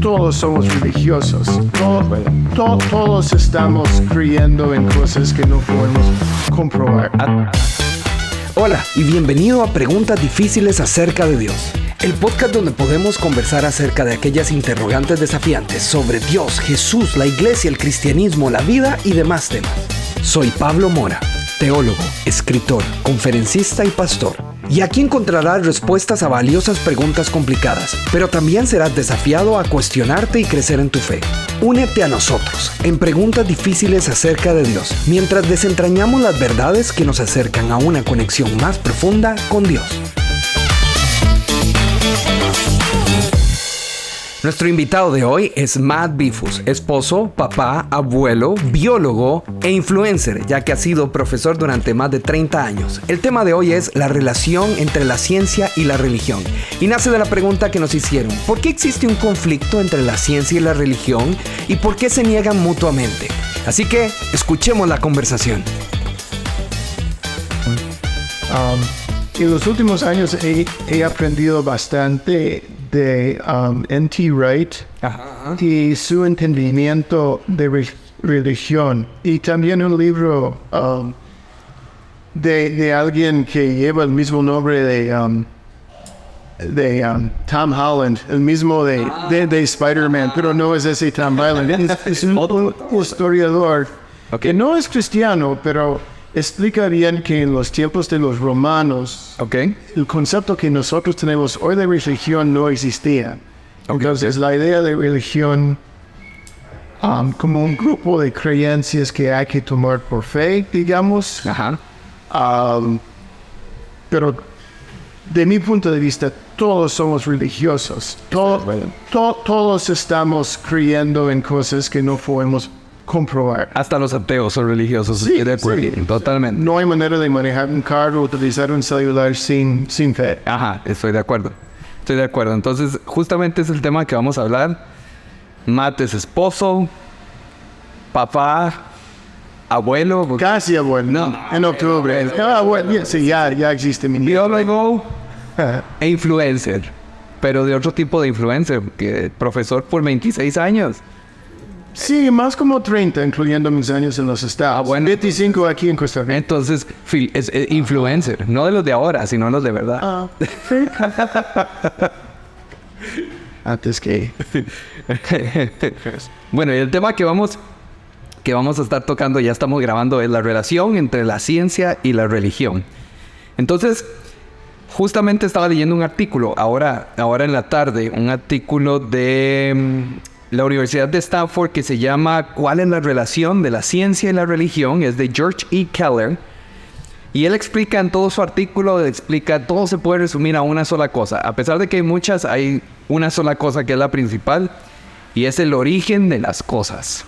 todos somos religiosos. Todos estamos creyendo en cosas que no podemos comprobar. Hola y bienvenido a Preguntas Difíciles acerca de Dios. El podcast donde podemos conversar acerca de aquellas interrogantes desafiantes sobre Dios, Jesús, la iglesia, el cristianismo, la vida y demás temas. Soy Pablo Mora, teólogo, escritor, conferencista y pastor. Y aquí encontrarás respuestas a valiosas preguntas complicadas, pero también serás desafiado a cuestionarte y crecer en tu fe. Únete a nosotros en Preguntas Difíciles acerca de Dios, mientras desentrañamos las verdades que nos acercan a una conexión más profunda con Dios. Nuestro invitado de hoy es Matt Bifus, esposo, papá, abuelo, biólogo e influencer, ya que ha sido profesor durante más de 30 años. El tema de hoy es la relación entre la ciencia y la religión. Y nace de la pregunta que nos hicieron: ¿por qué existe un conflicto entre la ciencia y la religión? ¿Y por qué se niegan mutuamente? Así que, escuchemos la conversación. En los últimos años he aprendido bastante de N.T. Wright y su entendimiento de religión, y también un libro de alguien que lleva el mismo nombre de Tom Holland, el mismo de Spider-Man, pero no es ese Tom Holland, es un historiador que no es cristiano, pero explica bien que en los tiempos de los romanos, el concepto que nosotros tenemos hoy de religión no existía. Entonces, la idea de religión como un grupo de creencias que hay que tomar por fe, digamos. Pero de mi punto de vista, todos somos religiosos. Todos estamos creyendo en cosas que no podemos comprobar. Hasta los ateos son religiosos. Sí, de acuerdo, sí. Totalmente. No hay manera de manejar un carro o utilizar un celular sin fe. Estoy de acuerdo. Entonces, justamente es el tema que vamos a hablar. Matt es esposo, papá, abuelo. Casi abuelo. No, en octubre. Abuelo. Sí, ya existe mi biólogo e influencer. Pero de otro tipo de influencer, que profesor por 26 años. Sí, más como 30, incluyendo mis años en los Estados. 25 aquí en Costa Rica. Entonces, es influencer, no de los de ahora, sino los de verdad. Antes que... Bueno, y el tema que vamos a estar tocando, ya estamos grabando, es la relación entre la ciencia y la religión. Entonces, justamente estaba leyendo un artículo, ahora en la tarde, un artículo de la Universidad de Stanford que se llama ¿Cuál es la relación de la ciencia y la religión? Es de George E. Keller. Y él explica en todo su artículo, todo se puede resumir a una sola cosa. A pesar de que hay muchas, hay una sola cosa que es la principal, y es el origen de las cosas.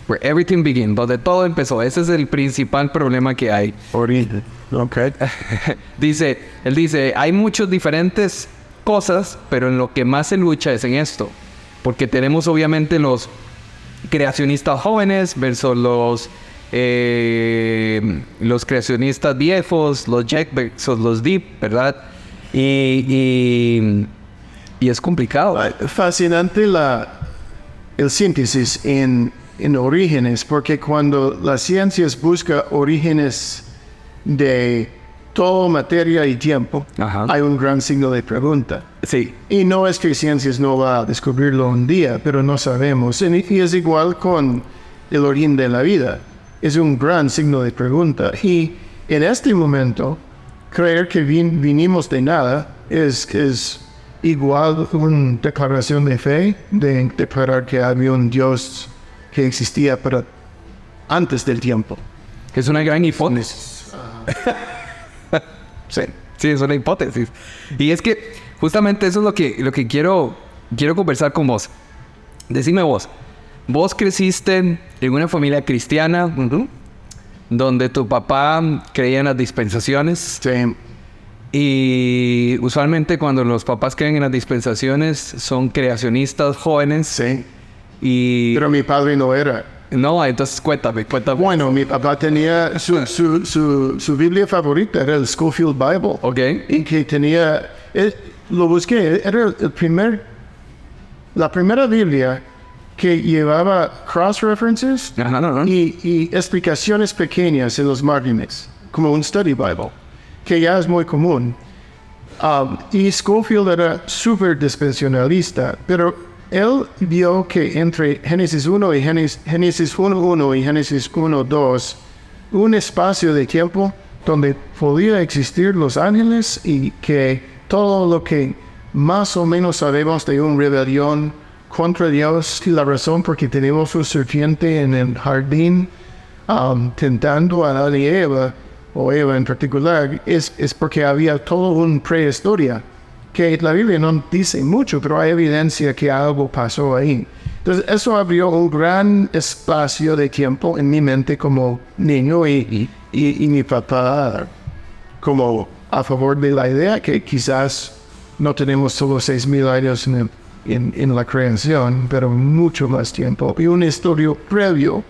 Where everything began, donde todo empezó. Ese es el principal problema que hay. Origen. Okay. Él dice, hay muchas diferentes cosas, pero en lo que más se lucha es en esto. Porque tenemos obviamente los creacionistas jóvenes versus los creacionistas viejos, los Jack versus los Deep, ¿verdad? Y es complicado. Fascinante el síntesis en orígenes, porque cuando la ciencia busca orígenes de toda materia y tiempo, hay un gran signo de pregunta. Sí. Y no es que ciencias no va a descubrirlo un día, pero no sabemos. Y es igual con el origen de la vida. Es un gran signo de pregunta. Y en este momento, creer que vinimos de nada es igual una declaración de fe, de declarar que había un Dios que existía pero antes del tiempo. Es una gran hipótesis. Sí, es una hipótesis. Y es que justamente eso es lo que quiero conversar con vos. Decime vos creciste en una familia cristiana, donde tu papá creía en las dispensaciones. Sí. Y usualmente cuando los papás creen en las dispensaciones son creacionistas jóvenes. Sí. Pero mi padre no era. No, entonces cuéntame. Bueno, mi papá tenía su Biblia favorita, era el Scofield Bible. Ok. Y que tenía, lo busqué, era la primera Biblia que llevaba cross-references y explicaciones pequeñas en los márgenes, como un study Bible, que ya es muy común. Y Scofield era súper dispensacionalista, pero él vio que entre Génesis 1 y Génesis 1.1 y Génesis 1.2, un espacio de tiempo donde podía existir los ángeles y que todo lo que más o menos sabemos de una rebelión contra Dios y la razón por qué tenemos un serpiente en el jardín tentando a Adán y Eva, o Eva en particular, es porque había toda una prehistoria que la Biblia no dice mucho, pero hay evidencia que algo pasó ahí. Entonces eso abrió un gran espacio de tiempo en mi mente como niño y mi papá como a favor de la idea que quizás no tenemos solo 6,000 años en la creación, pero mucho más tiempo. Y un estudio previo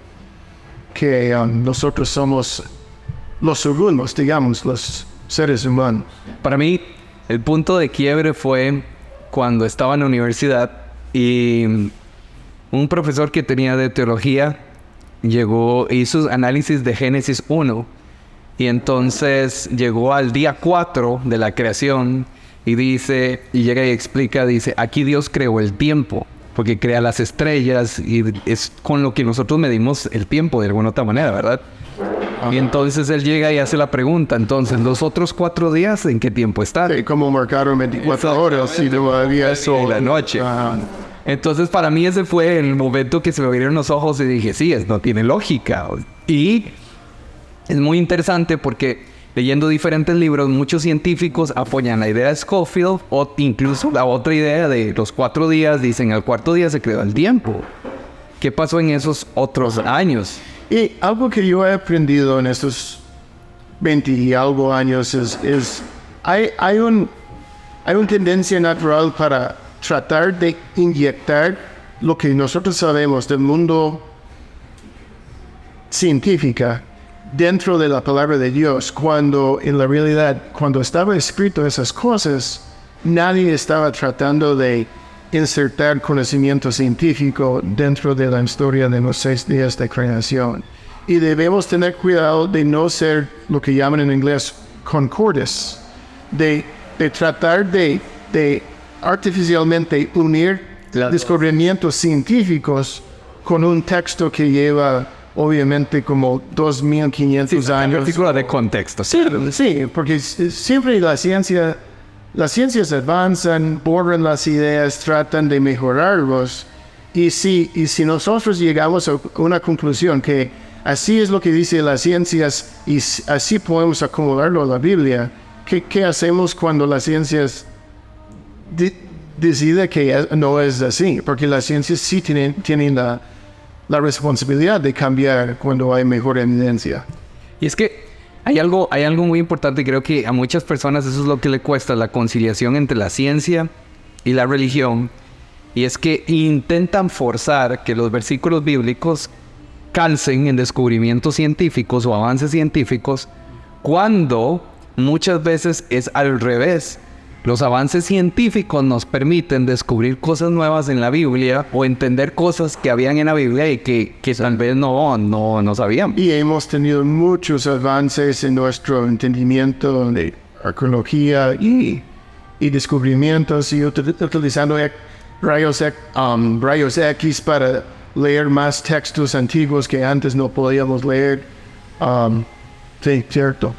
que nosotros somos los segundos, digamos, los seres humanos. Para mí, el punto de quiebre fue cuando estaba en la universidad y un profesor que tenía de teología hizo análisis de Génesis 1 y entonces llegó al día 4 de la creación y llega y explica, dice, aquí Dios creó el tiempo, porque crea las estrellas y es con lo que nosotros medimos el tiempo de alguna otra manera, ¿verdad? Y entonces él llega y hace la pregunta, entonces, ¿los otros 4 días en qué tiempo están? Sí, como marcaron 24 horas y no había eso en la noche. Entonces para mí ese fue el momento que se me abrieron los ojos y dije, sí, no tiene lógica. Y es muy interesante porque leyendo diferentes libros, muchos científicos apoyan la idea de Scofield o incluso la otra idea de los 4 días, dicen al 4.º día se creó el tiempo. ¿Qué pasó en esos otros años? Y algo que yo he aprendido en estos 20 y algo años hay una tendencia natural para tratar de inyectar lo que nosotros sabemos del mundo científico dentro de la palabra de Dios, cuando en la realidad, cuando estaba escrito esas cosas, nadie estaba tratando de insertar conocimiento científico dentro de la historia de los 6 días de creación. Y debemos tener cuidado de no ser lo que llaman en inglés concordes, de tratar de artificialmente unir descubrimientos científicos con un texto que lleva obviamente como 2,500 años. Figura de contexto. Sí, porque siempre las ciencias avanzan, borran las ideas, tratan de mejorarlos. Y si nosotros llegamos a una conclusión que así es lo que dicen las ciencias y así podemos acumularlo a la Biblia, ¿qué hacemos cuando las ciencias deciden que no es así? Porque las ciencias sí tienen la responsabilidad de cambiar cuando hay mejor evidencia. Y es que hay algo muy importante, creo que a muchas personas eso es lo que le cuesta, la conciliación entre la ciencia y la religión, y es que intentan forzar que los versículos bíblicos calcen en descubrimientos científicos o avances científicos, cuando muchas veces es al revés. Los avances científicos nos permiten descubrir cosas nuevas en la Biblia o entender cosas que habían en la Biblia y que tal vez no sabíamos. Y hemos tenido muchos avances en nuestro entendimiento de arqueología y descubrimientos y utilizando rayos X para leer más textos antiguos que antes no podíamos leer. Sí, cierto.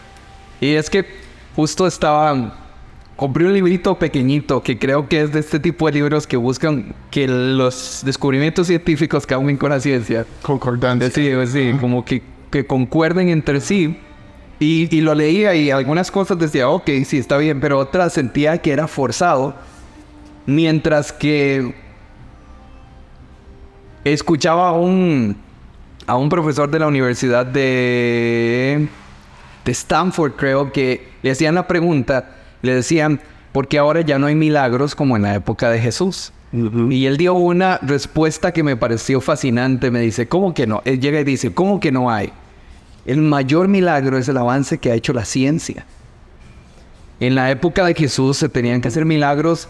Y es que justo compré un librito pequeñito que creo que es de este tipo de libros que buscan que los descubrimientos científicos que aún con la ciencia concordancia. Sí, como que concuerden entre sí. Y lo leía y algunas cosas decía, ok, sí, está bien, pero otras sentía que era forzado. Mientras que escuchaba a un profesor de la universidad de Stanford, creo, que le hacían la pregunta. Le decían, porque ahora ya no hay milagros como en la época de Jesús. Y él dio una respuesta que me pareció fascinante. Me dice, ¿cómo que no? Él llega y dice, ¿cómo que no hay? El mayor milagro es el avance que ha hecho la ciencia. En la época de Jesús se tenían que hacer milagros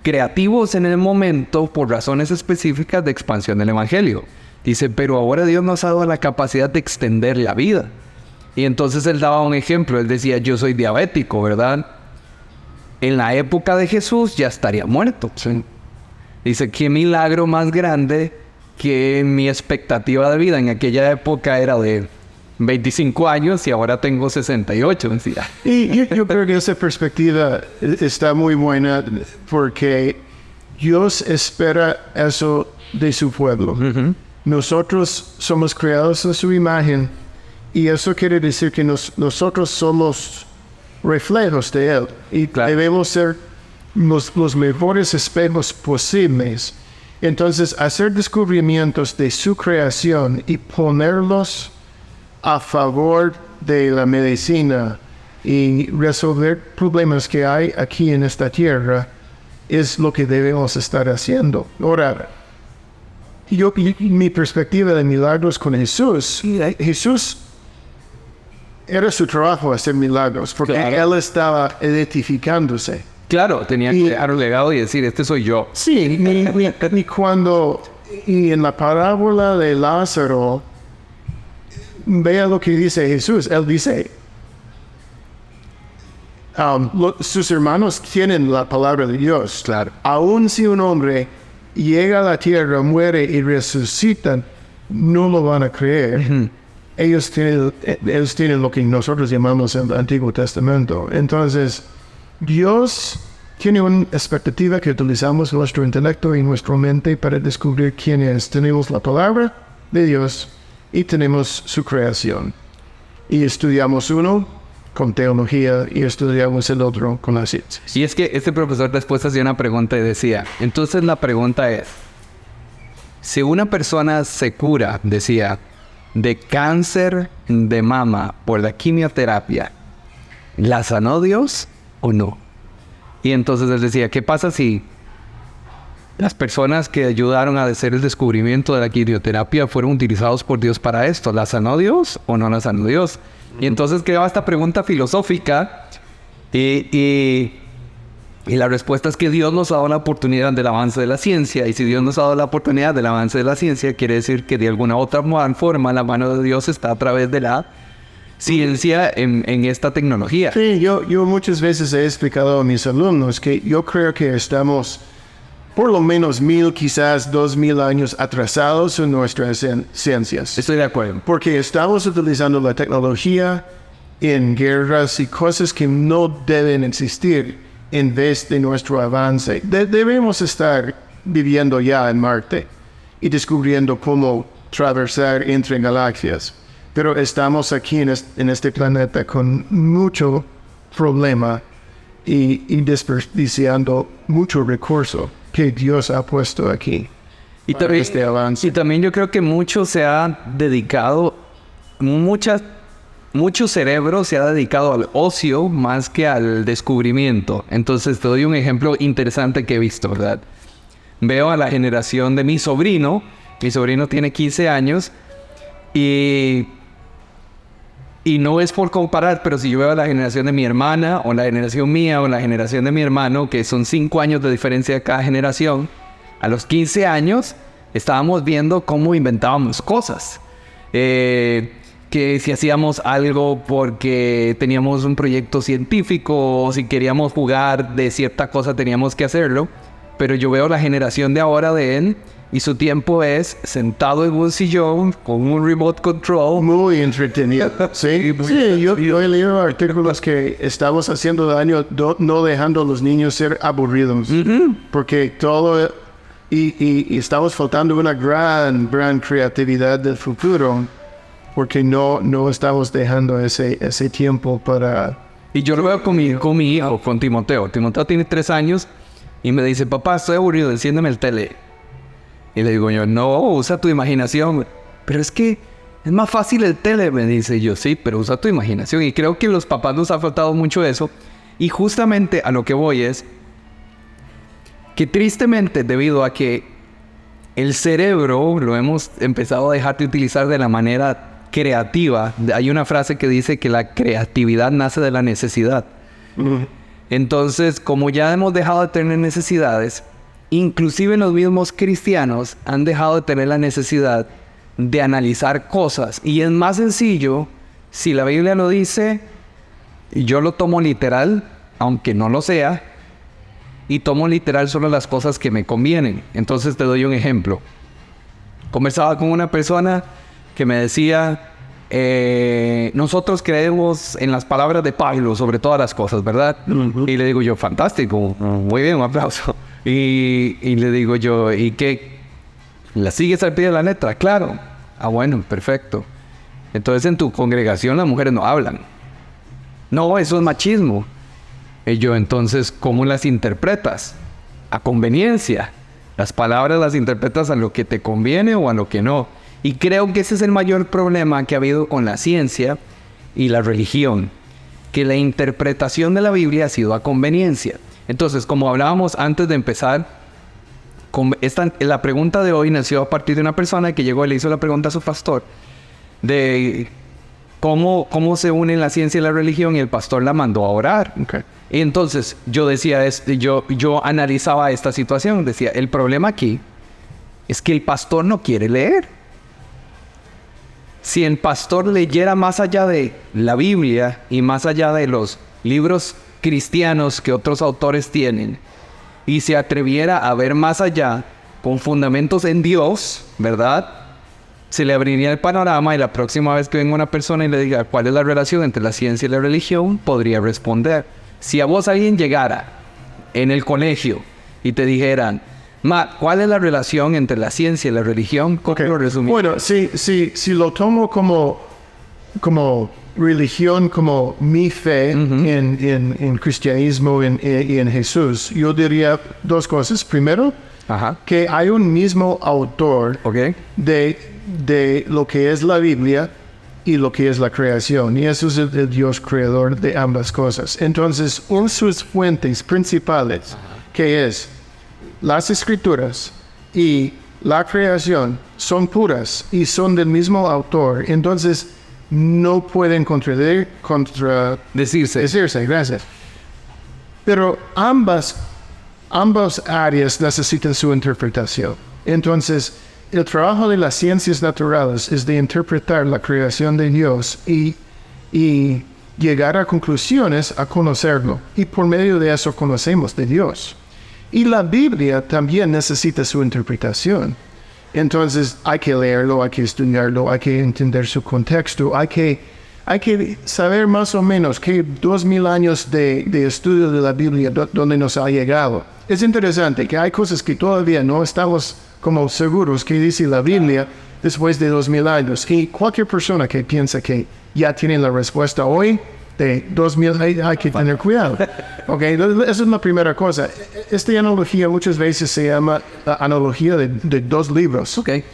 creativos en el momento por razones específicas de expansión del evangelio. Dice, pero ahora Dios nos ha dado la capacidad de extender la vida. Y entonces él daba un ejemplo. Él decía, yo soy diabético, ¿verdad? En la época de Jesús ya estaría muerto. Sí. Dice, qué milagro más grande que mi expectativa de vida en aquella época era de 25 años y ahora tengo 68. Decía. Y yo creo que esa perspectiva está muy buena porque Dios espera eso de su pueblo. Uh-huh. Nosotros somos creados en su imagen y eso quiere decir que nosotros somos reflejos de Él y claro, debemos ser los mejores espejos posibles. Entonces, hacer descubrimientos de su creación y ponerlos a favor de la medicina y resolver problemas que hay aquí en esta tierra es lo que debemos estar haciendo. Ahora, mi perspectiva de milagros con Jesús era su trabajo hacer milagros, porque claro, Él estaba identificándose. Claro, tenía que dejar un legado y decir, este soy yo. Sí, y en la parábola de Lázaro, vea lo que dice Jesús. Él dice, sus hermanos tienen la palabra de Dios. Claro. Aun si un hombre llega a la tierra, muere y resucita, no lo van a creer. Uh-huh. Ellos tienen lo que nosotros llamamos el Antiguo Testamento. Entonces, Dios tiene una expectativa que utilizamos nuestro intelecto y nuestra mente para descubrir quién es. Tenemos la palabra de Dios y tenemos su creación. Y estudiamos uno con teología y estudiamos el otro con la ciencia. Y es que este profesor después hacía una pregunta y decía, entonces la pregunta es, si una persona se cura, decía, de cáncer de mama por la quimioterapia, ¿la sanó Dios o no? Y entonces él decía, ¿qué pasa si las personas que ayudaron a hacer el descubrimiento de la quimioterapia fueron utilizados por Dios para esto? ¿La sanó Dios o no la sanó Dios? Y entonces quedaba esta pregunta filosófica y la respuesta es que Dios nos ha dado la oportunidad del avance de la ciencia, y si Dios nos ha dado la oportunidad del avance de la ciencia, quiere decir que de alguna otra forma la mano de Dios está a través de la ciencia en esta tecnología. Sí, yo muchas veces he explicado a mis alumnos que yo creo que estamos por lo menos 1000, quizás 2000 años atrasados en nuestras ciencias. Estoy de acuerdo. Porque estamos utilizando la tecnología en guerras y cosas que no deben existir en vez de nuestro avance. Debemos estar viviendo ya en Marte y descubriendo cómo atravesar entre galaxias. Pero estamos aquí en este planeta con mucho problema y desperdiciando mucho recurso que Dios ha puesto aquí. Y también, este avance. Y también yo creo que mucho se ha dedicado, mucho cerebro se ha dedicado al ocio más que al descubrimiento. Entonces te doy un ejemplo interesante que he visto, ¿verdad? Veo a la generación de mi sobrino tiene 15 años y no es por comparar, pero si yo veo a la generación de mi hermana o la generación mía o la generación de mi hermano, que son 5 años de diferencia de cada generación, a los 15 años estábamos viendo cómo inventábamos cosas. Que si hacíamos algo porque teníamos un proyecto científico o si queríamos jugar de cierta cosa teníamos que hacerlo. Pero yo veo la generación de ahora de él y su tiempo es sentado en un sillón con un remote control. Muy entretenido. Sí, yo he leído artículos que estamos haciendo daño no dejando a los niños ser aburridos. Uh-huh. Porque todo... Y estamos faltando una gran creatividad del futuro. Porque no estamos dejando ese tiempo para... Y yo lo veo con mi hijo, con Timoteo. Timoteo tiene 3 años y me dice, papá, estoy aburrido, enciéndeme el tele. Y le digo yo, no, usa tu imaginación. Pero es que es más fácil el tele, me dice yo. Sí, pero usa tu imaginación. Y creo que los papás nos ha faltado mucho eso. Y justamente a lo que voy es que tristemente, debido a que el cerebro lo hemos empezado a dejar de utilizar de la manera creativa. Hay una frase que dice que la creatividad nace de la necesidad. Uh-huh. Entonces, como ya hemos dejado de tener necesidades, inclusive los mismos cristianos han dejado de tener la necesidad de analizar cosas. Y es más sencillo, si la Biblia lo dice, yo lo tomo literal, aunque no lo sea, y tomo literal solo las cosas que me convienen. Entonces te doy un ejemplo. Conversaba con una persona que me decía, nosotros creemos en las palabras de Pablo sobre todas las cosas, ¿verdad? Y le digo yo, fantástico, muy bien, un aplauso. Y le digo yo, ¿y qué? ¿La sigues al pie de la letra? Claro. Ah, bueno, perfecto. Entonces en tu congregación las mujeres no hablan. No, eso es machismo. Y yo, entonces, ¿cómo las interpretas? A conveniencia. Las palabras las interpretas a lo que te conviene o a lo que no. Y creo que ese es el mayor problema que ha habido con la ciencia y la religión. Que la interpretación de la Biblia ha sido a conveniencia. Entonces, como hablábamos antes de empezar, la pregunta de hoy nació a partir de una persona que llegó y le hizo la pregunta a su pastor de cómo se unen la ciencia y la religión, y el pastor la mandó a orar. Okay. Y entonces yo decía, yo analizaba esta situación, decía, el problema aquí es que el pastor no quiere leer. Si el pastor leyera más allá de la Biblia y más allá de los libros cristianos que otros autores tienen, y se atreviera a ver más allá con fundamentos en Dios, ¿verdad?, se le abriría el panorama, y la próxima vez que venga una persona y le diga cuál es la relación entre la ciencia y la religión, podría responder. Si a vos alguien llegara en el colegio y te dijeran, ¿cuál es la relación entre la ciencia y la religión? ¿Cómo lo resumís? Bueno, si lo tomo como religión, como mi fe en cristianismo y en Jesús, yo diría dos cosas. Primero, que hay un mismo autor de lo que es la Biblia y lo que es la creación. Y eso es el Dios creador de ambas cosas. Entonces, sus fuentes principales, que es las escrituras y la creación, son puras y son del mismo autor. Entonces, no pueden contradecirse. Gracias. Pero ambas áreas necesitan su interpretación. Entonces, el trabajo de las ciencias naturales es de interpretar la creación de Dios y llegar a conclusiones a conocerlo. Y por medio de eso conocemos de Dios. Y la Biblia también necesita su interpretación. Entonces hay que leerlo, hay que estudiarlo, hay que entender su contexto, hay que saber más o menos que 2000 años de estudio de la Biblia donde nos ha llegado. Es interesante que hay cosas que todavía no estamos como seguros que dice la Biblia después de 2000 años. Y cualquier persona que piensa que ya tiene la respuesta hoy, de 2000, hay que tener cuidado. Okay, esa es la primera cosa. Esta analogía muchas veces se llama la analogía de dos libros. Okay.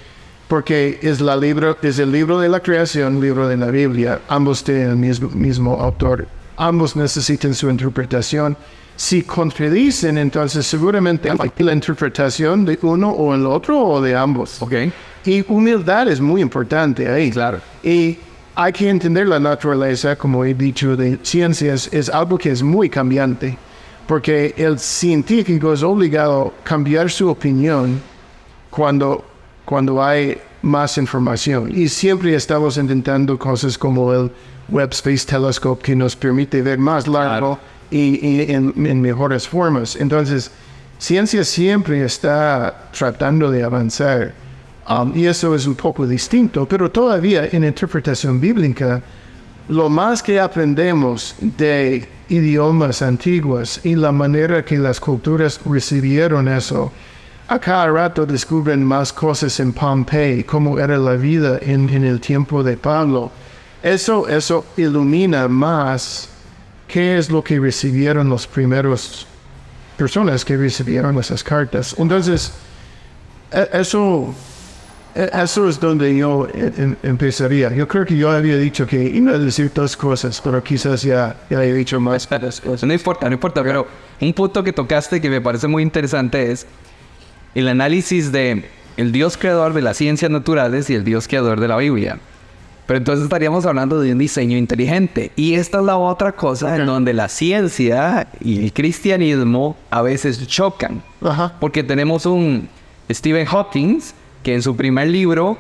Porque es el libro de la creación, libro de la Biblia. Ambos tienen el mismo autor. Ambos necesitan su interpretación. Si contradicen, entonces seguramente hay la interpretación de uno o el otro o de ambos. Okay. Y humildad es muy importante ahí. Claro. Y hay que entender la naturaleza, como he dicho, de ciencias, es algo que es muy cambiante, porque el científico es obligado a cambiar su opinión cuando hay más información. Y siempre estamos intentando cosas como el Webb Space Telescope, que nos permite ver más largo y en mejores formas. Entonces, ciencia siempre está tratando de avanzar. Y eso es un poco distinto, pero todavía en interpretación bíblica, lo más que aprendemos de idiomas antiguos y la manera que las culturas recibieron eso, a cada rato descubren más cosas en Pompey, cómo era la vida en el tiempo de Pablo. Eso ilumina más qué es lo que recibieron los primeros personas que recibieron esas cartas. Entonces, eso es donde yo empezaría. Yo creo que yo había dicho que iba a decir dos cosas, pero quizás ya he dicho más. No importa, pero un punto que tocaste que me parece muy interesante es el análisis de el Dios creador de las ciencias naturales y el Dios creador de la Biblia. Pero entonces estaríamos hablando de un diseño inteligente. Y esta es la otra cosa en donde la ciencia y el cristianismo a veces chocan. Ajá. Porque tenemos un Stephen Hawking que en su primer libro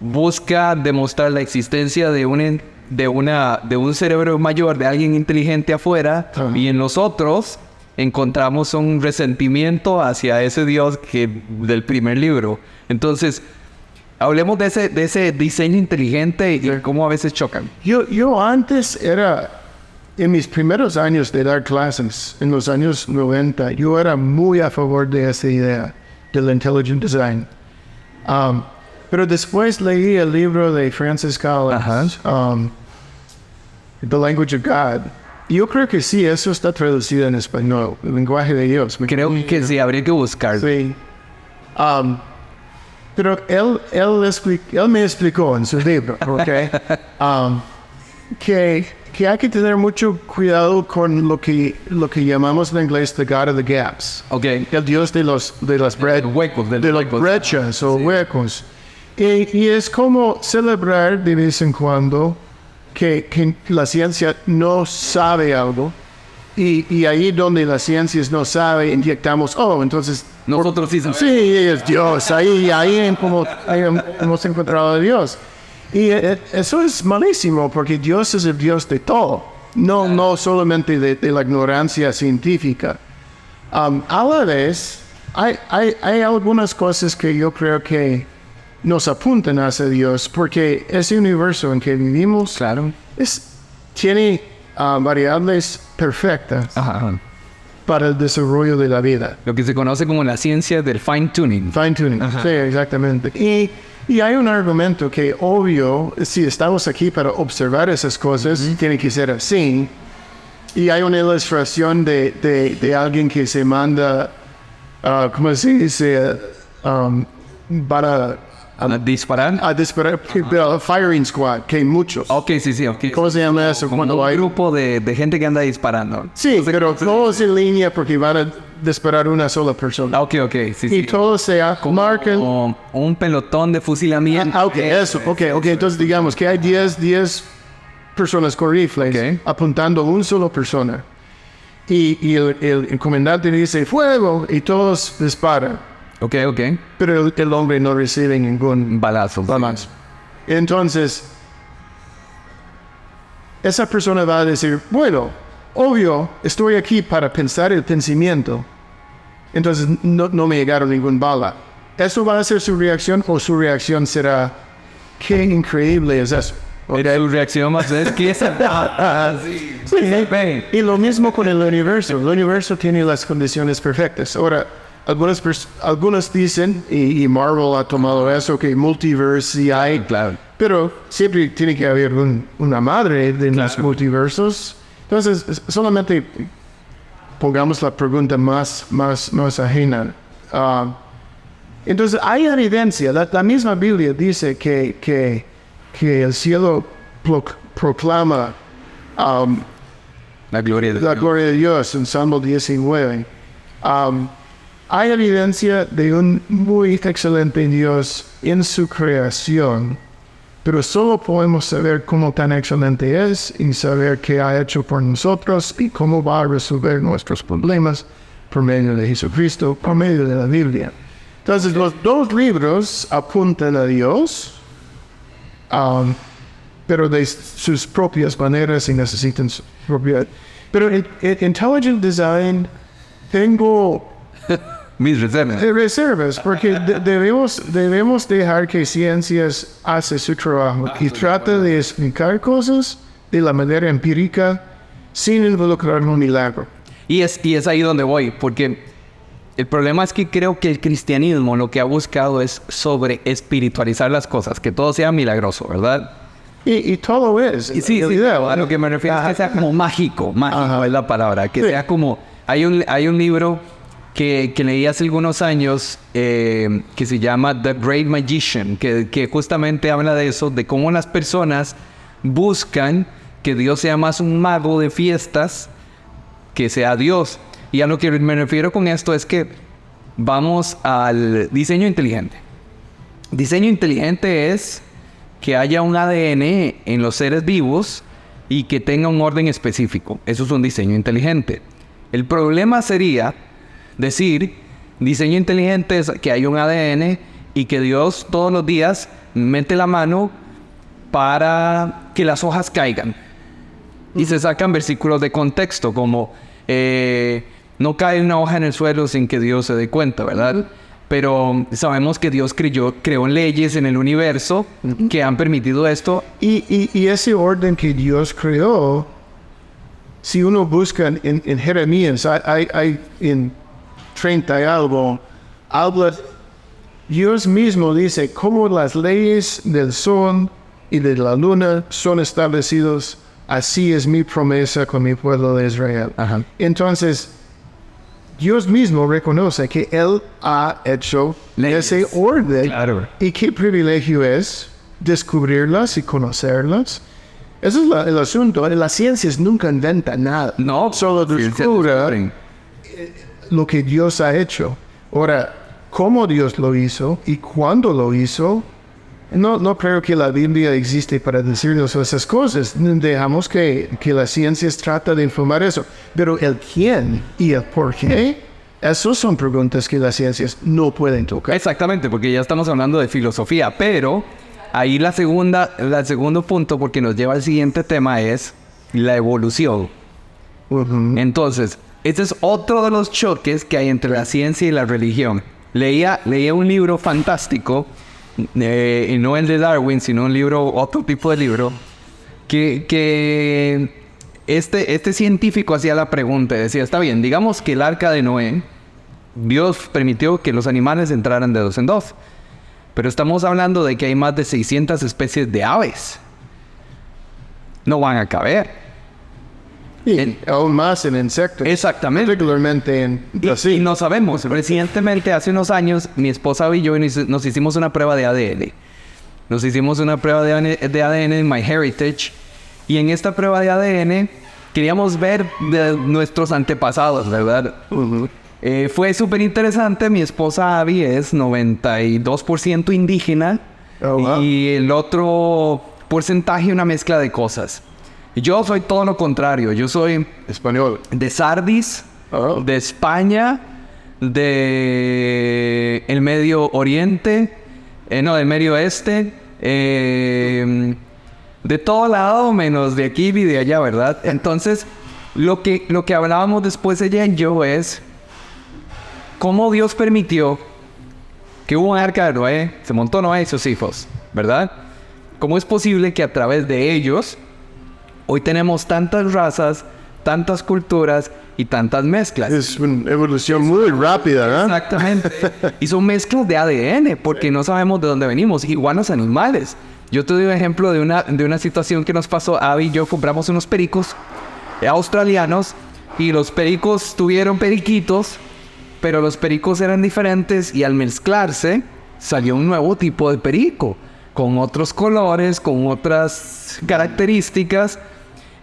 busca demostrar la existencia de un cerebro mayor, de alguien inteligente afuera. Ajá. Y en nosotros encontramos un resentimiento hacia ese Dios del primer libro. Entonces, hablemos de ese diseño inteligente y cómo a veces chocan. Yo antes en mis primeros años de dar clases, en los años 90, yo era muy a favor de esa idea del Intelligent Design. Pero después leí el libro de Francis Collins, The Language of God. Y yo creo que sí, eso está traducido en español, el lenguaje de Dios. Creo que sí, habría que buscarlo. Sí. Pero él me explicó en su libro, que hay que tener mucho cuidado con lo que llamamos en inglés the God of the gaps. Okay. El Dios de las huecos, de las brechas o huecos. Y es como celebrar de vez en cuando que la ciencia no sabe algo. Y ahí donde la ciencia no sabe, inyectamos, entonces... Nosotros sí sabemos. Sí, es Dios. Ahí hemos encontrado a Dios. Y eso es malísimo, porque Dios es el Dios de todo. No solamente de la ignorancia científica. A la vez, hay algunas cosas que yo creo que nos apuntan hacia Dios, porque ese universo en que vivimos Claro. tiene variables perfectas para el desarrollo de la vida. Lo que se conoce como la ciencia del fine tuning. Fine tuning, sí, exactamente. Y hay un argumento que, obvio, si estamos aquí para observar esas cosas, tiene que ser así. Y hay una ilustración de alguien que se manda, ¿cómo se dice? Para ¿A disparar? a disparar, firing squad, que hay muchos. Ok, sí. Okay. ¿Cómo se llama eso? Como Cuando un hay... grupo de gente que anda disparando. Sí, pero todos en línea porque van a disparar una sola persona. Ok, sí. Y todos se marcan. Como un pelotón de fusilamiento. Ok, eso. Ok. Entonces digamos que hay 10 personas con rifles apuntando a una sola persona. Y el comandante dice fuego y todos disparan. Ok. Pero el hombre no recibe ningún Balazo. Entonces, esa persona va a decir, bueno, obvio, estoy aquí para pensar el pensamiento. Entonces, no me llegaron ningún bala. ¿Eso va a ser su reacción o su reacción será, qué increíble es eso? Su reacción va a ser que esa... Sí. Y lo mismo con el universo. El universo tiene las condiciones perfectas. Ahora, algunos dicen, y Marvel ha tomado eso, que multiverse sí hay. Claro. Pero siempre tiene que haber una madre de los multiversos. Entonces, solamente pongamos la pregunta más ajena. Entonces, hay evidencia. La misma Biblia dice que el cielo proclama la gloria de Dios en Salmo 19. Hay evidencia de un muy excelente Dios en su creación, pero solo podemos saber cómo tan excelente es y saber qué ha hecho por nosotros y cómo va a resolver nuestros problemas por medio de Jesucristo, por medio de la Biblia. Entonces, los dos libros apuntan a Dios, pero de sus propias maneras y necesitan su propia... Pero en Intelligent Design tengo... mis reservas. Reservas, porque debemos dejar que ciencias hace su trabajo y trata de explicar cosas de la manera empírica sin involucrar un milagro. Y es ahí donde voy, porque el problema es que creo que el cristianismo lo que ha buscado es sobre espiritualizar las cosas, que todo sea milagroso, ¿verdad? Y todo es. Sí, a lo que me refiero es que sea como mágico es la palabra, que sea como... Hay un libro que leí hace algunos años que se llama The Great Magician, que justamente habla de eso, de cómo las personas buscan que Dios sea más un mago de fiestas que sea Dios. Y a lo que me refiero con esto es que vamos al diseño inteligente. Diseño inteligente es que haya un ADN en los seres vivos y que tenga un orden específico. Eso es un diseño inteligente. El problema sería decir, diseño inteligente es que hay un ADN y que Dios todos los días mete la mano para que las hojas caigan. Y se sacan versículos de contexto como no cae una hoja en el suelo sin que Dios se dé cuenta, ¿verdad? Pero sabemos que Dios creó leyes en el universo que han permitido esto. Y ese orden que Dios creó, si uno busca en Jeremías, hay en 30 y algo, habla, Dios mismo dice cómo las leyes del sol y de la luna son establecidos, así es mi promesa con mi pueblo de Israel. Ajá. Entonces, Dios mismo reconoce que Él ha hecho leyes. ese orden. Claro. Y qué privilegio es descubrirlas y conocerlas. Ese es el asunto. Las ciencias nunca inventan nada. No, Solo descubren lo que Dios ha hecho. Ahora, cómo Dios lo hizo y cuándo lo hizo, no creo que la Biblia existe para decirnos esas cosas. Dejamos que la ciencia trata de informar eso. Pero el quién y el por qué, esas son preguntas que las ciencias no pueden tocar. Exactamente, porque ya estamos hablando de filosofía, pero ahí el segundo punto, porque nos lleva al siguiente tema, es la evolución. Entonces, este es otro de los choques que hay entre la ciencia y la religión. Leía un libro fantástico, y no el de Darwin, sino otro tipo de libro, que este científico hacía la pregunta, decía, está bien, digamos que el arca de Noé, Dios permitió que los animales entraran de dos en dos, pero estamos hablando de que hay más de 600 especies de aves. No van a caber. Y aún más en insectos. Exactamente. Particularmente en Brasil. Y no sabemos. Recientemente, hace unos años, mi esposa y yo nos hicimos una prueba de ADN. Nos hicimos una prueba de ADN en MyHeritage. Y en esta prueba de ADN queríamos ver de nuestros antepasados, ¿verdad? Fue súper interesante. Mi esposa Abby es 92% indígena. Oh, wow. Y el otro porcentaje una mezcla de cosas. Yo soy todo lo contrario. Yo soy Español. de Sardis, de España, de el Medio Oriente, del Medio Oeste, de todo lado menos de aquí y de allá, ¿verdad? Entonces, lo que hablábamos después ella y yo es cómo Dios permitió que hubo un arca de Noé, se montó Noé y sus hijos, ¿verdad? ¿Cómo es posible que a través de ellos hoy tenemos tantas razas, tantas culturas y tantas mezclas? Es una evolución muy rápida, ¿no? Exactamente. Y son mezclas de ADN, porque no sabemos de dónde venimos. Igual los animales. Yo te doy un ejemplo de una situación que nos pasó. Abby y yo compramos unos pericos australianos y los pericos tuvieron periquitos, pero los pericos eran diferentes y al mezclarse salió un nuevo tipo de perico, con otros colores, con otras características.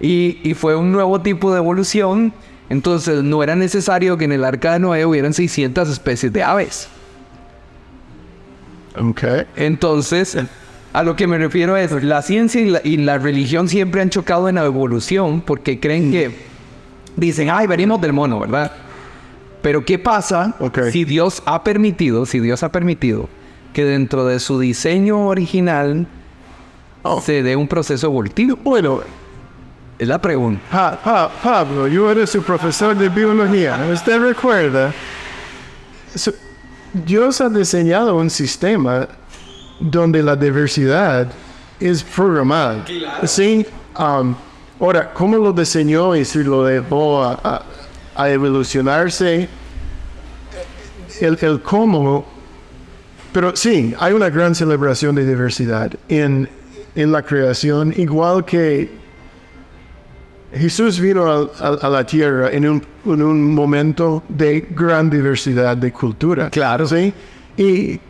Y fue un nuevo tipo de evolución. Entonces no era necesario que en el arca de Noé hubieran 600 especies de aves. Okay. Entonces, a lo que me refiero es, la ciencia y la religión siempre han chocado en la evolución porque creen que dicen, ay, venimos del mono, ¿verdad? Pero ¿qué pasa si Dios ha permitido que dentro de su diseño original se dé un proceso evolutivo? Bueno, es la pregunta. Pablo, yo era su profesor de biología. ¿Usted recuerda? Dios ha diseñado un sistema donde la diversidad es programada. Claro. ¿Sí? Ahora, ¿cómo lo diseñó y si lo dejó a evolucionarse? El cómo. Pero sí, hay una gran celebración de diversidad en la creación, igual que Jesús vino a la tierra en un momento de gran diversidad de cultura. Claro. ¿Sí? Y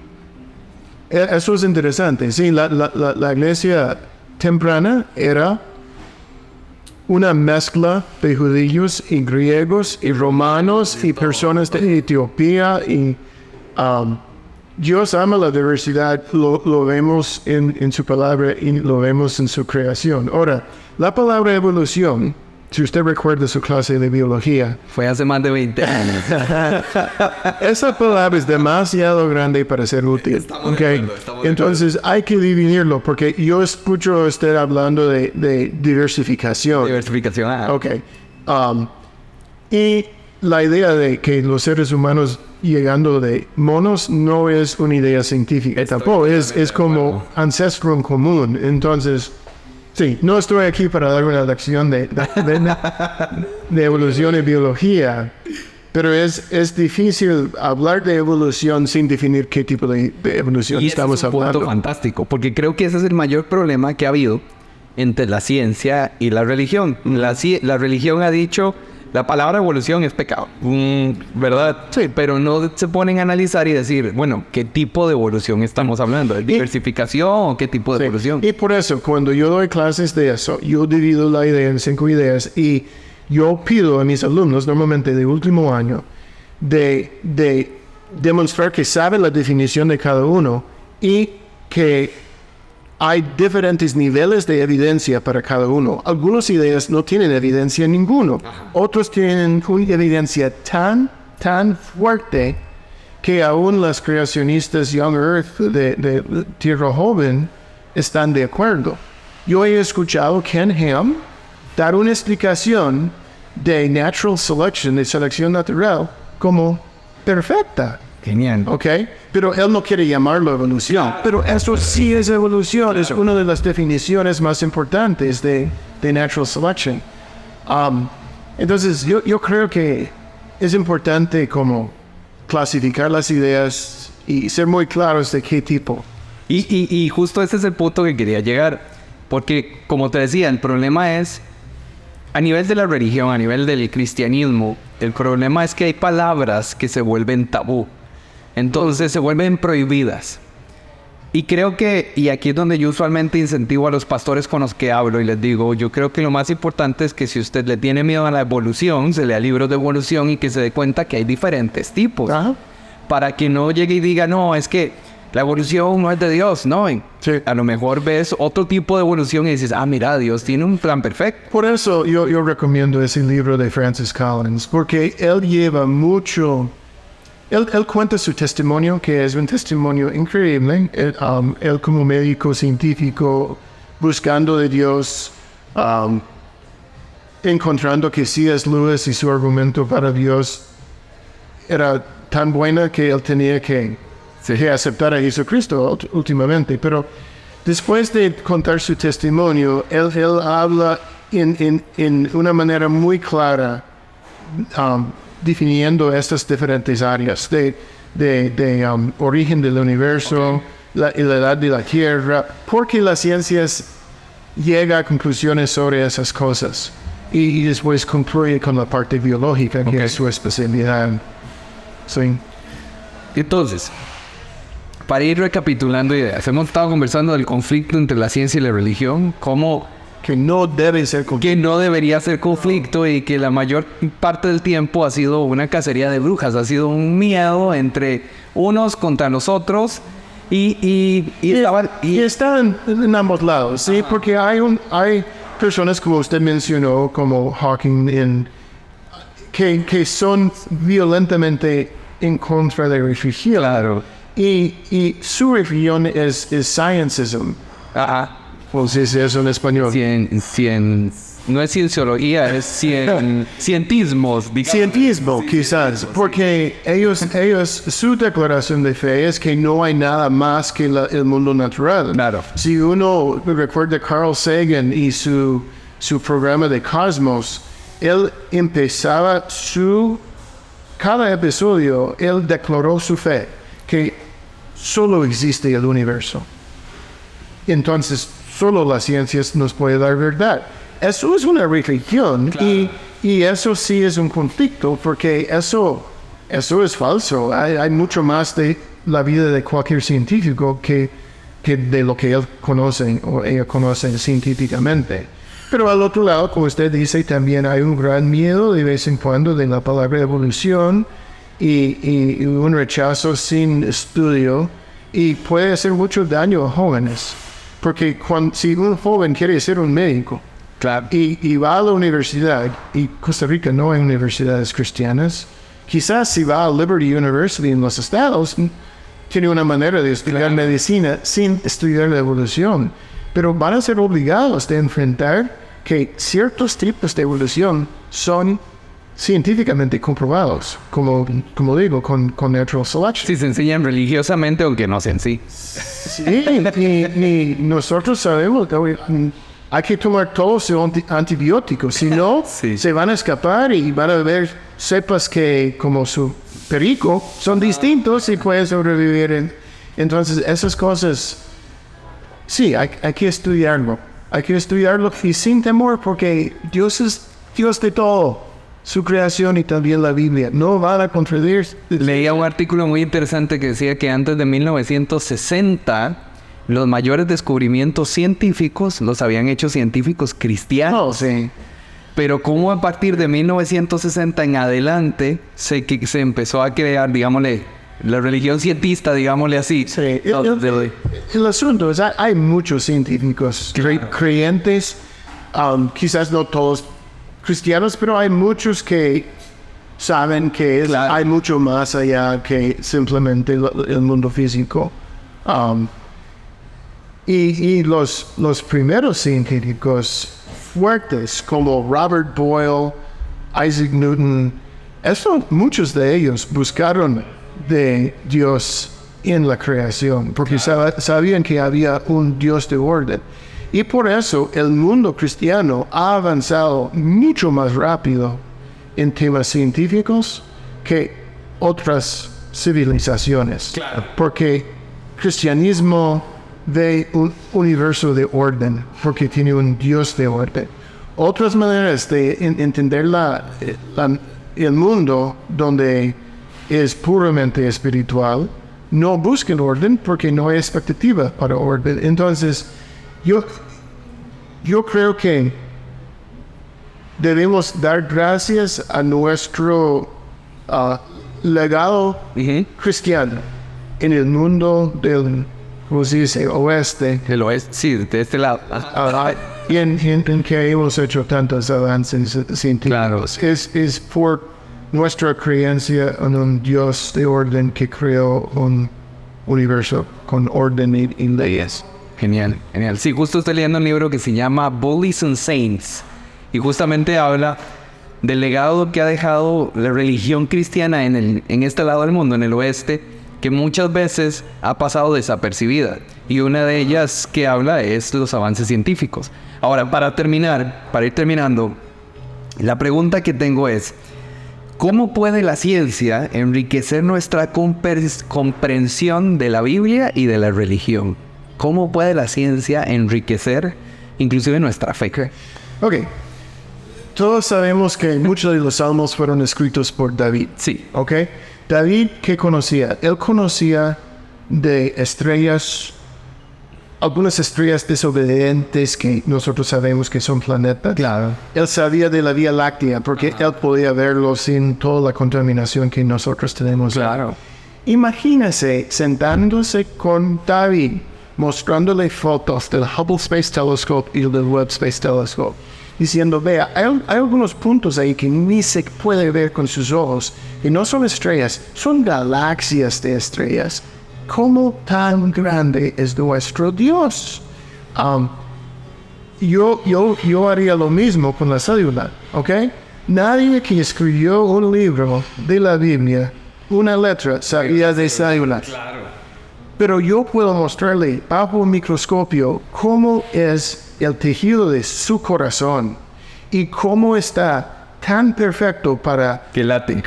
eso es interesante. Sí, la iglesia temprana era una mezcla de judíos y griegos y romanos y personas de Etiopía y Dios ama la diversidad, lo vemos en su palabra y lo vemos en su creación. Ahora, la palabra evolución, si usted recuerda su clase de biología, Fue hace más de 20 años. esa palabra es demasiado grande para ser útil. Estamos ¿ok? de acuerdo, estamos de Entonces hay que dividirlo porque yo escucho a usted hablando de diversificación. Diversificación. Ok. Y la idea de que los seres humanos llegando de monos no es una idea científica tampoco, es como ancestro en común. Entonces, sí, no estoy aquí para dar una lección de evolución y biología, pero es difícil hablar de evolución sin definir qué tipo de evolución Y estamos ese es un punto hablando. fantástico, porque creo que ese es el mayor problema que ha habido entre la ciencia y la religión. La religión ha dicho, la palabra evolución es pecado, ¿verdad? Sí, pero no se ponen a analizar y decir, bueno, ¿qué tipo de evolución estamos hablando? ¿De diversificación o qué tipo de Sí. evolución? Y por eso, cuando yo doy clases de eso, yo divido la idea en 5 ideas y yo pido a mis alumnos, normalmente de último año, de demostrar que saben la definición de cada uno y que hay diferentes niveles de evidencia para cada uno. Algunas ideas no tienen evidencia ninguno. Otros tienen una evidencia tan fuerte que aún las creacionistas Young Earth de Tierra Joven están de acuerdo. Yo he escuchado Ken Ham dar una explicación de natural selection, de selección natural, como perfecta. Genial. ¿Ok? Pero él no quiere llamarlo evolución. Pero eso sí es evolución. Es una de las definiciones más importantes de natural selection. Entonces, yo creo que es importante como clasificar las ideas y ser muy claros de qué tipo. Y justo ese es el punto que quería llegar. Porque, como te decía, el problema es, a nivel de la religión, a nivel del cristianismo, el problema es que hay palabras que se vuelven tabú. Entonces se vuelven prohibidas. Y creo que, y aquí es donde yo usualmente incentivo a los pastores con los que hablo y les digo, yo creo que lo más importante es que si usted le tiene miedo a la evolución, se lea libros de evolución y que se dé cuenta que hay diferentes tipos. Ajá. Para que no llegue y diga, no, es que la evolución no es de Dios, no. Sí. A lo mejor ves otro tipo de evolución y dices, mira, Dios tiene un plan perfecto. Por eso yo recomiendo ese libro de Francis Collins, porque él lleva mucho. Él cuenta su testimonio, que es un testimonio increíble. Él como médico científico, buscando de Dios, encontrando que C.S. Lewis y su argumento para Dios era tan buena que él tenía que aceptar a Jesucristo últimamente. Pero después de contar su testimonio, él habla en una manera muy clara, definiendo estas diferentes áreas de origen del universo, la edad de la Tierra, porque las ciencias llegan a conclusiones sobre esas cosas y después concluye con la parte biológica, que es su especialidad. Sí. Entonces, para ir recapitulando ideas, hemos estado conversando del conflicto entre la ciencia y la religión, cómo Que no debe ser que no debería ser conflicto y que la mayor parte del tiempo ha sido una cacería de brujas, ha sido un miedo entre unos contra los otros y están en ambos lados, ¿sí? Porque hay personas como usted mencionó, como Hawking, que son violentamente en contra de la religión. Claro. Y su religión es scientism. Ajá. Pues es eso en español. No es cienciología, es cientismos. Cientismo, quizás, porque ellos, su declaración de fe es que no hay nada más que el mundo natural. Claro. Si uno recuerda Carl Sagan y su programa de Cosmos, él empezaba cada episodio, él declaró su fe, que solo existe el universo. Entonces, solo las ciencias nos puede dar verdad. Eso es una religión, claro. y eso sí es un conflicto, porque eso es falso. Hay mucho más de la vida de cualquier científico que de lo que él conoce o ella conoce científicamente. Pero al otro lado, como usted dice, también hay un gran miedo de vez en cuando de la palabra evolución, y un rechazo sin estudio y puede hacer mucho daño a jóvenes. Porque si un joven quiere ser un médico Claro. y va a la universidad, y Costa Rica no hay universidades cristianas, quizás si va a Liberty University en los Estados, tiene una manera de estudiar medicina sin estudiar la evolución. Pero van a ser obligados de enfrentar que ciertos tipos de evolución son científicamente comprobados, como digo, con natural selection. Sí, se enseñan religiosamente, aunque no sean sí. Sí, y nosotros sabemos que hay que tomar todos los antibióticos, si no, Sí. se van a escapar y van a ver cepas que, como su perico, son distintos y pueden sobrevivir. Entonces, esas cosas, sí, hay que estudiarlo. Hay que estudiarlo y sin temor, porque Dios es Dios de todo. Su creación y también la Biblia no van a contradecir. Leía un artículo muy interesante que decía que antes de 1960 los mayores descubrimientos científicos los habían hecho científicos cristianos. Sí. Pero como a partir de 1960 en adelante se empezó a crear, digámosle, la religión cientista, digámosle así. Sí. El asunto es, hay muchos científicos creyentes, quizás no todos cristianos, pero hay muchos que saben que Claro. hay mucho más allá que simplemente el mundo físico. Y los primeros científicos fuertes, como Robert Boyle, Isaac Newton, muchos de ellos buscaron de Dios en la creación, porque sabían que había un Dios de orden. Y por eso el mundo cristiano ha avanzado mucho más rápido en temas científicos que otras civilizaciones. Claro. Porque cristianismo ve un universo de orden, porque tiene un Dios de orden. Otras maneras de entender el mundo donde es puramente espiritual, no buscan orden porque no hay expectativa para orden. Entonces, yo creo que debemos dar gracias a nuestro legado cristiano en el mundo del, ¿cómo se dice?, oeste. El oeste, sí, de este lado. Y en que hemos hecho tantos avances científicos. Claro. Es por nuestra creencia en un Dios de orden que creó un universo con orden y leyes. Genial, genial. Sí, justo estoy leyendo un libro que se llama Bullies and Saints y justamente habla del legado que ha dejado la religión cristiana en este lado del mundo, en el oeste, que muchas veces ha pasado desapercibida. Y una de ellas que habla es los avances científicos. Ahora, para ir terminando, la pregunta que tengo es, ¿cómo puede la ciencia enriquecer nuestra comprensión de la Biblia y de la religión? ¿Cómo puede la ciencia enriquecer inclusive nuestra fe? Ok. Todos sabemos que muchos de los salmos fueron escritos por David. Sí. Ok. David, ¿qué conocía? Él conocía de estrellas, algunas estrellas desobedientes que nosotros sabemos que son planetas. Claro. Él sabía de la Vía Láctea porque él podía verlo sin toda la contaminación que nosotros tenemos. Claro. Imagínese sentándose con David, mostrándole fotos del Hubble Space Telescope y del Webb Space Telescope, diciendo, vea, hay algunos puntos ahí que ni se puede ver con sus ojos, y no son estrellas, son galaxias de estrellas. ¿Cómo tan grande es nuestro Dios? Yo haría lo mismo con la célula, ¿ok? Nadie que escribió un libro de la Biblia, una letra, sabía de células. Claro. Pero yo puedo mostrarle bajo un microscopio cómo es el tejido de su corazón y cómo está tan perfecto para Que late.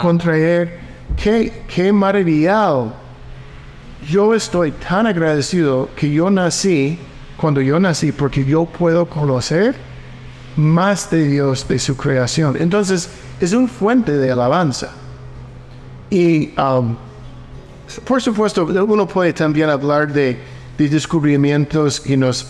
contraer. Qué maravillado. Yo estoy tan agradecido que cuando yo nací, porque yo puedo conocer más de Dios, de su creación. Entonces, es una fuente de alabanza. Y por supuesto, uno puede también hablar de descubrimientos que nos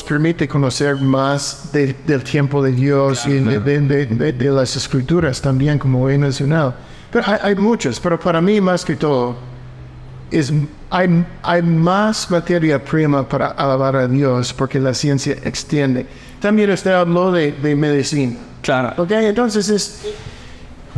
permite conocer más del tiempo de Dios y de las escrituras también, como he mencionado. Pero hay muchas, pero para mí más que todo, hay más materia prima para alabar a Dios porque la ciencia extiende. También usted habló de medicina. Claro. Ok, entonces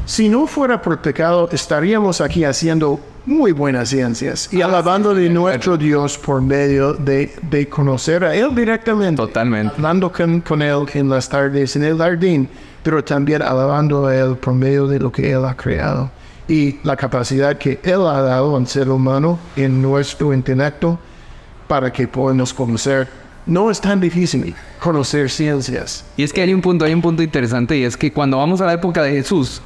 si no fuera por pecado, estaríamos aquí haciendo muy buenas ciencias y alabando de nuestro Dios por medio de conocer a Él directamente. Totalmente. Hablando con Él en las tardes en el jardín, pero también alabando a Él por medio de lo que Él ha creado y la capacidad que Él ha dado al ser humano en nuestro intelecto para que podamos conocer. No es tan difícil conocer ciencias. Y es que hay un punto interesante, y es que cuando vamos a la época de Jesús,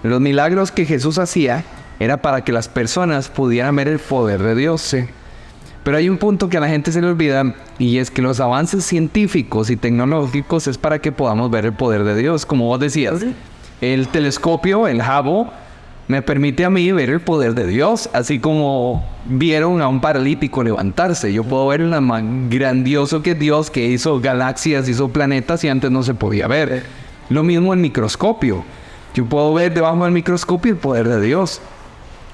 los milagros que Jesús hacía era para que las personas pudieran ver el poder de Dios. Sí. Pero hay un punto que a la gente se le olvida, y es que los avances científicos y tecnológicos es para que podamos ver el poder de Dios. Como vos decías, el telescopio, el Hubble, me permite a mí ver el poder de Dios, así como vieron a un paralítico levantarse. Yo puedo ver lo más grandioso que Dios, que hizo galaxias, hizo planetas y antes no se podía ver. Lo mismo el microscopio. Yo puedo ver debajo del microscopio el poder de Dios.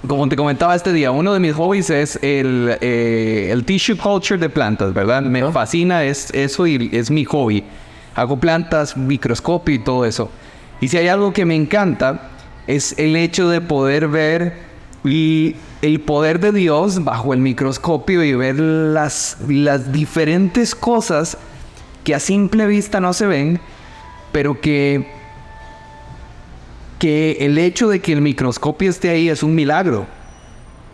Como te comentaba este día, uno de mis hobbies es el tissue culture de plantas, ¿verdad? Me fascina eso y es mi hobby. Hago plantas, microscopio y todo eso. Y si hay algo que me encanta, es el hecho de poder ver el poder de Dios bajo el microscopio y ver las diferentes cosas que a simple vista no se ven, pero que el hecho de que el microscopio esté ahí es un milagro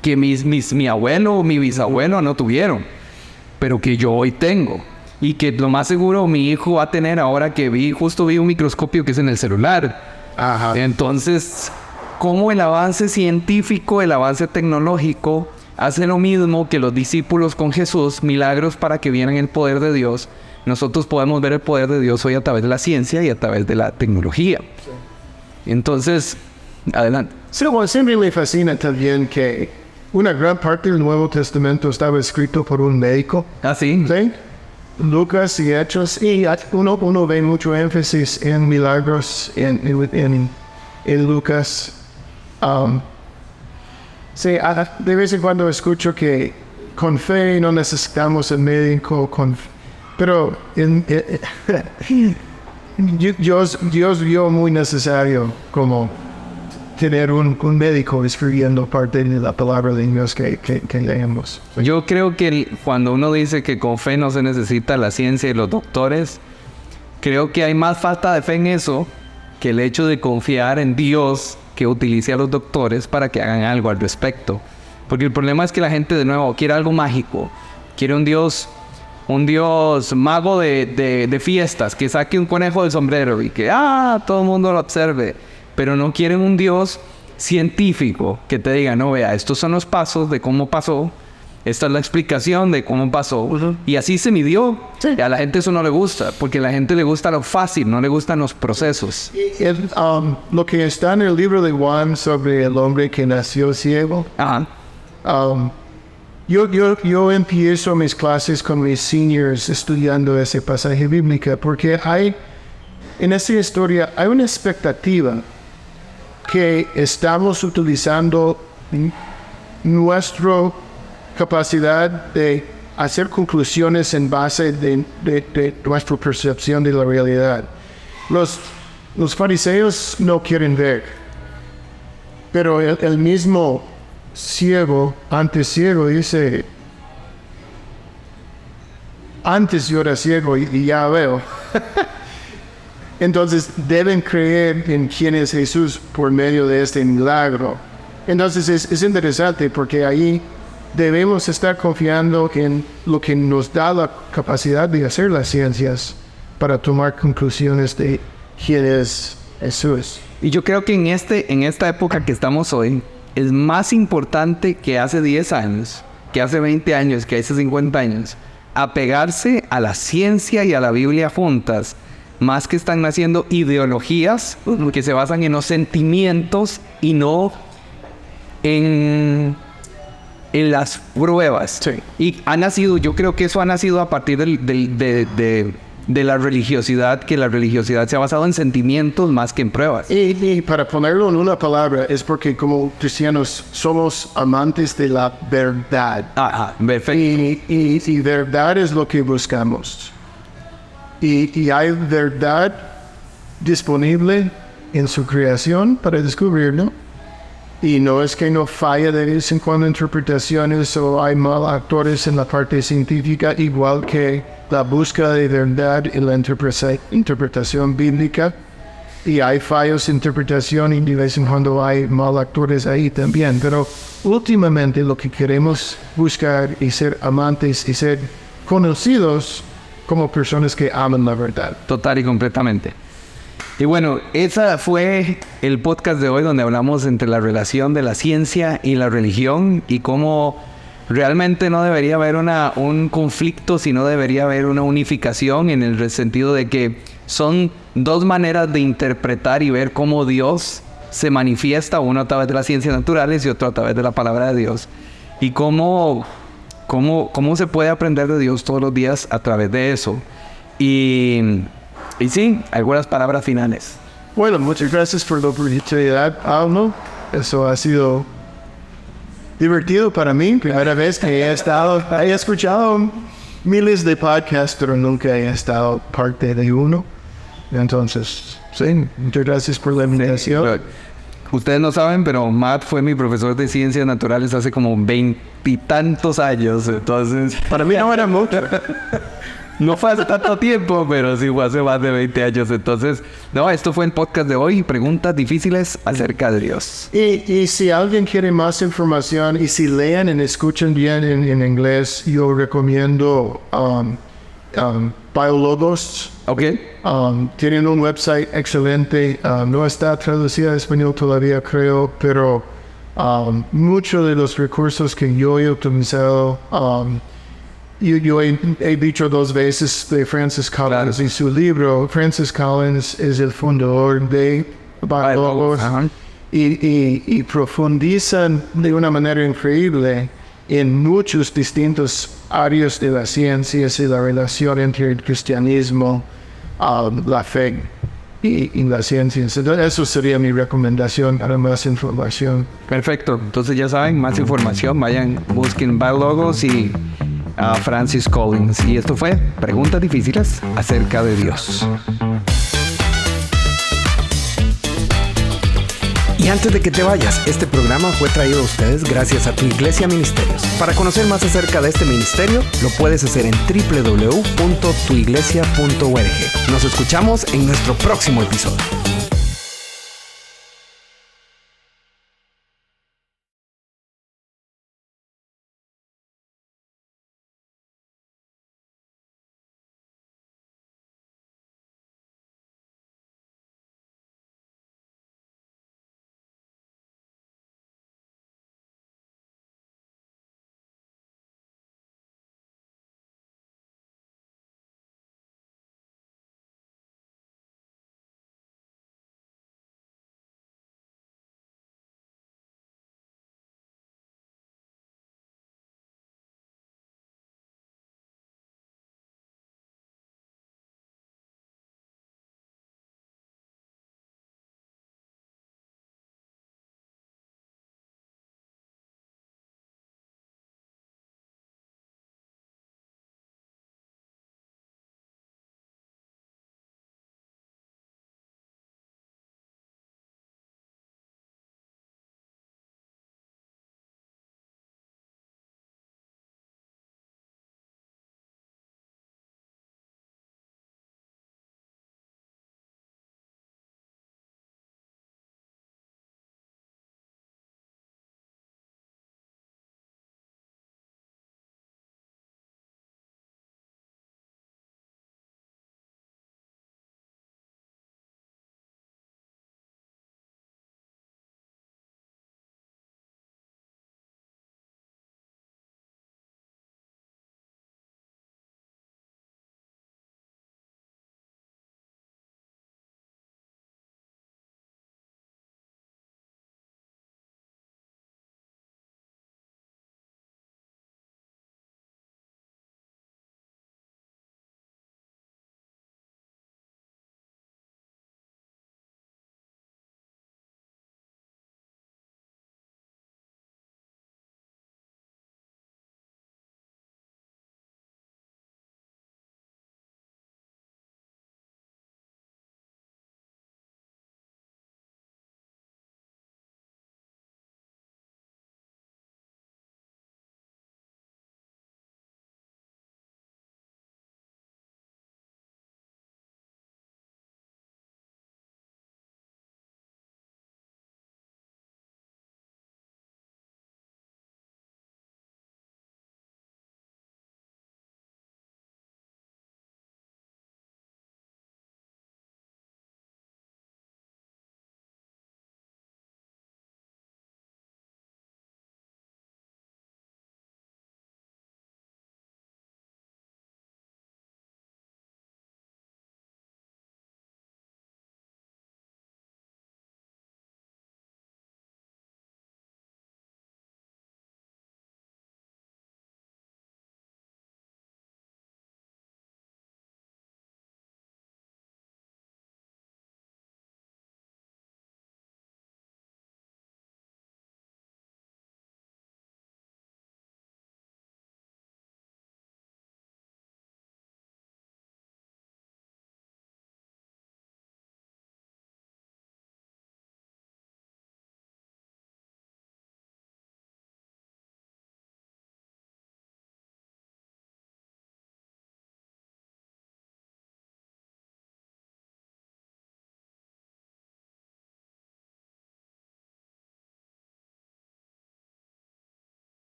que mi abuelo o mi bisabuelo no tuvieron, pero que yo hoy tengo, y que lo más seguro mi hijo va a tener ahora que justo vi un microscopio que es en el celular. Ajá. Entonces, ¿cómo el avance científico, el avance tecnológico hace lo mismo que los discípulos con Jesús, milagros para que vieran el poder de Dios? Nosotros podemos ver el poder de Dios hoy a través de la ciencia y a través de la tecnología. Entonces, adelante. Sí, bueno, siempre me fascina también que una gran parte del Nuevo Testamento estaba escrito por un médico. ¿Ah, sí? ¿Sí? Lucas y Hechos, y uno ve mucho énfasis en milagros en Lucas. Sí, de vez en cuando escucho que con fe no necesitamos el médico, pero Dios vio muy necesario como tener un médico escribiendo parte de la palabra de Dios que leemos. Yo creo que cuando uno dice que con fe no se necesita la ciencia y los doctores, creo que hay más falta de fe en eso que el hecho de confiar en Dios que utilice a los doctores para que hagan algo al respecto. Porque el problema es que la gente de nuevo quiere algo mágico, quiere un Dios mago de fiestas, que saque un conejo del sombrero y que todo el mundo lo observe. Pero no quieren un Dios científico que te diga, no, vea, estos son los pasos de cómo pasó, esta es la explicación de cómo pasó, y así se midió. Sí. Y a la gente eso no le gusta, porque a la gente le gusta lo fácil, no le gustan los procesos. Lo que está en el libro de Juan sobre el hombre que nació ciego, Ajá. Yo empiezo mis clases con mis seniors estudiando ese pasaje bíblico, porque en esa historia hay una expectativa que estamos utilizando nuestra capacidad de hacer conclusiones en base de nuestra percepción de la realidad. Los fariseos no quieren ver, pero el mismo ciego, antes ciego, dice, antes yo era ciego y ya veo. Entonces deben creer en quién es Jesús por medio de este milagro. Entonces es interesante porque ahí debemos estar confiando en lo que nos da la capacidad de hacer las ciencias para tomar conclusiones de quién es Jesús. Y yo creo que en esta época que estamos hoy, es más importante que hace 10 años, que hace 20 años, que hace 50 años, apegarse a la ciencia y a la Biblia juntas, más que están naciendo ideologías que se basan en los sentimientos y no en las pruebas. Sí. Y yo creo que eso ha nacido a partir de de la religiosidad, que la religiosidad se ha basado en sentimientos más que en pruebas. Y para ponerlo en una palabra, es porque como cristianos somos amantes de la verdad. Ajá, perfecto. Y verdad es lo que buscamos. Y hay verdad disponible en su creación para descubrirlo. Y no es que no falla de vez en cuando interpretaciones o hay mal actores en la parte científica, igual que la búsqueda de verdad y la interpretación bíblica. Y hay fallos de interpretación y de vez en cuando hay mal actores ahí también. Pero últimamente lo que queremos buscar y ser amantes y ser conocidos como personas que aman la verdad. Total y completamente. Y bueno, ese fue el podcast de hoy donde hablamos entre la relación de la ciencia y la religión y cómo realmente no debería haber un conflicto, sino debería haber una unificación en el sentido de que son dos maneras de interpretar y ver cómo Dios se manifiesta, uno a través de las ciencias naturales y otro a través de la palabra de Dios. Y cómo se puede aprender de Dios todos los días a través de eso. Y sí, algunas palabras finales. Bueno, muchas gracias por la oportunidad, Pablo. Eso ha sido divertido para mí. Primera vez que he escuchado miles de podcasts, pero nunca he estado parte de uno. Entonces, sí, muchas gracias por la invitación. Ustedes no saben, pero Matt fue mi profesor de ciencias naturales hace como 20 y tantos años. Entonces, para mí no era mucho. No fue hace tanto tiempo, pero sí fue hace más de 20 años. Entonces, no, esto fue el podcast de hoy. Preguntas difíciles acerca de Dios. Y si alguien quiere más información y si leen y escuchan bien en inglés, yo recomiendo Biologos. Ok. Tienen un website excelente. No está traducida a español todavía, creo, pero muchos de los recursos que yo he utilizado... Yo he dicho 2 veces de Francis Collins, claro. Y su libro. Francis Collins es el fundador de Biologos y profundizan de una manera increíble en muchos distintos áreas de las ciencias y la relación entre el cristianismo, la fe y las ciencias. Entonces, eso sería mi recomendación para más información. Perfecto. Entonces ya saben, más información, vayan, busquen Biologos y a Francis Collins. Y esto fue Preguntas Difíciles acerca de Dios. Y antes de que te vayas, este programa fue traído a ustedes gracias a Tu Iglesia Ministerios. Para conocer más acerca de este ministerio, lo puedes hacer en www.tuiglesia.org. Nos escuchamos en nuestro próximo episodio.